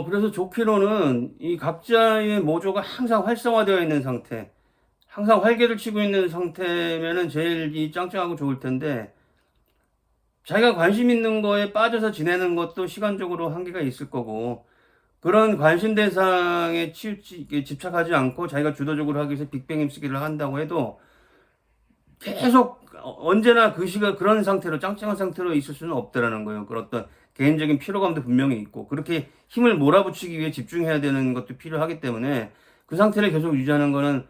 그래서 좋기로는 이 각자의 모조가 항상 활성화되어 있는 상태, 항상 활개를 치고 있는 상태면은 제일 이 짱짱하고 좋을 텐데, 자기가 관심 있는 거에 빠져서 지내는 것도 시간적으로 한계가 있을 거고, 그런 관심 대상에 집착하지 않고 자기가 주도적으로 하기 위해서 빅뱅 힘쓰기를 한다고 해도 계속 언제나 그 시간 그런 상태로 짱짱한 상태로 있을 수는 없다라는 거예요. 그런 어떤 개인적인 피로감도 분명히 있고 그렇게 힘을 몰아붙이기 위해 집중해야 되는 것도 필요하기 때문에 그 상태를 계속 유지하는 거는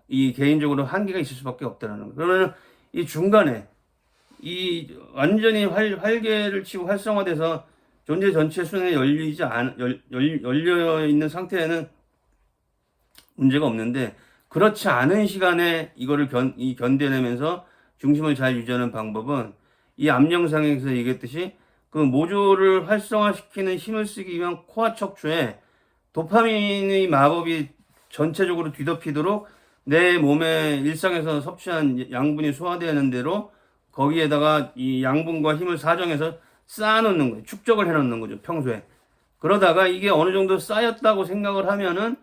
이 개인적으로 한계가 있을 수밖에 없다라는 거예요. 그러면 이 중간에 이 완전히 활개를 치고 활성화돼서 존재 전체 순환에 열려 있는 상태에는 문제가 없는데 그렇지 않은 시간에 이거를 견뎌내면서 중심을 잘 유지하는 방법은 이 앞 영상에서 얘기했듯이 그 모조를 활성화시키는 힘을 쓰기 위한 코어 척추에 도파민의 마법이 전체적으로 뒤덮이도록 내 몸에 일상에서 섭취한 양분이 소화되는 대로 거기에다가 이 양분과 힘을 사정해서 쌓아놓는 거예요. 축적을 해놓는 거죠, 평소에. 그러다가 이게 어느 정도 쌓였다고 생각을 하면은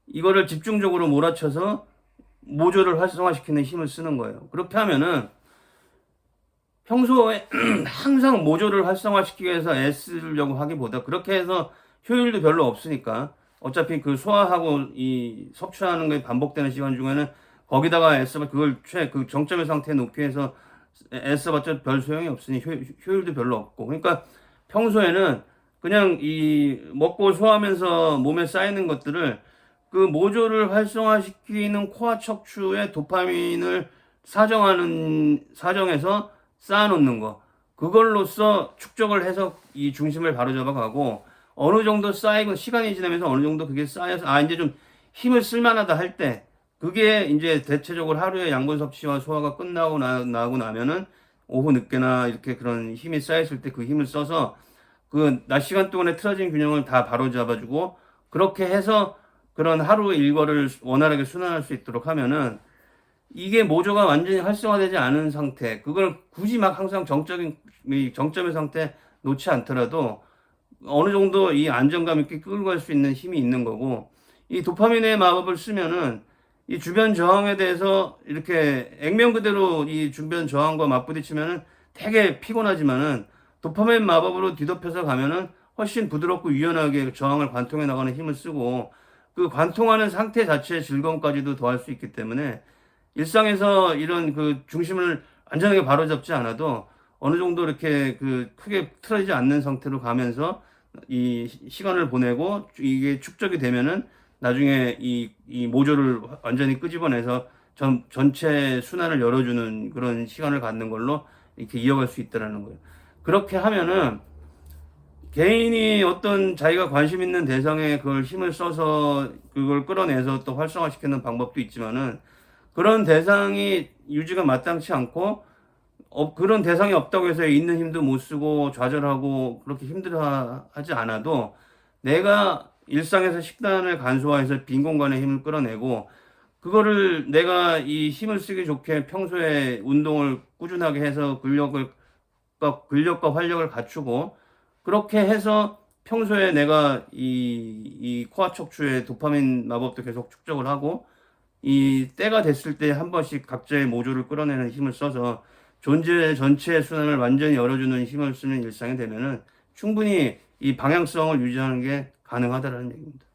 이거를 집중적으로 몰아쳐서 모조를 활성화시키는 힘을 쓰는 거예요. 그렇게 하면은 평소에 항상 모조를 활성화시키기 위해서 애쓰려고 하기보다 그렇게 해서 효율도 별로 없으니까 어차피 그 소화하고 이 섭취하는 게 반복되는 시간 중에는 거기다가 애써봐 그걸 그 정점의 상태에 놓기 위해서 애써봤자 별 소용이 없으니 효율도 별로 없고 그러니까 평소에는 그냥 이 먹고 소화하면서 몸에 쌓이는 것들을 그 모조를 활성화시키는 코어 척추의 도파민을 사정해서 쌓아놓는 거. 그걸로써 축적을 해서 이 중심을 바로잡아가고 어느 정도 쌓이고 시간이 지나면서 어느 정도 그게 쌓여서 이제 좀 힘을 쓸만하다 할 때 그게 이제 대체적으로 하루에 양분 섭취와 소화가 끝나고 나고 나면은 오후 늦게나 이렇게 그런 힘이 쌓였을 때 그 힘을 써서 그 낮 시간 동안의 틀어진 균형을 다 바로잡아주고 그렇게 해서 그런 하루 일과를 원활하게 순환할 수 있도록 하면은 이게 모조가 완전히 활성화되지 않은 상태, 그걸 굳이 막 항상 정점의 상태 놓지 않더라도 어느 정도 이 안정감 있게 끌고 갈 수 있는 힘이 있는 거고, 이 도파민의 마법을 쓰면은 이 주변 저항에 대해서 이렇게 액면 그대로 이 주변 저항과 맞부딪히면은 되게 피곤하지만은 도파민 마법으로 뒤덮여서 가면은 훨씬 부드럽고 유연하게 저항을 관통해 나가는 힘을 쓰고 그 관통하는 상태 자체의 즐거움까지도 더할 수 있기 때문에 일상에서 이런 그 중심을 안전하게 바로잡지 않아도 어느 정도 이렇게 그 크게 틀어지지 않는 상태로 가면서 이 시간을 보내고 이게 축적이 되면은 나중에 이 모조를 완전히 끄집어내서 전체 순환을 열어주는 그런 시간을 갖는 걸로 이렇게 이어갈 수 있다라는 거예요. 그렇게 하면은 개인이 어떤 자기가 관심 있는 대상에 그걸 힘을 써서 그걸 끌어내서 또 활성화시키는 방법도 있지만은 그런 대상이 유지가 마땅치 않고 그런 대상이 없다고 해서 있는 힘도 못 쓰고 좌절하고 그렇게 힘들어하지 않아도 내가 일상에서 식단을 간소화해서 빈 공간에 힘을 끌어내고 그거를 내가 이 힘을 쓰기 좋게 평소에 운동을 꾸준하게 해서 근력과 활력을 갖추고 그렇게 해서 평소에 내가 이 코어 척추의 도파민 마법도 계속 축적을 하고 이 때가 됐을 때 한 번씩 각자의 모조를 끌어내는 힘을 써서 존재 전체의 순환을 완전히 열어주는 힘을 쓰는 일상이 되면은 충분히 이 방향성을 유지하는 게 가능하다는 얘기입니다.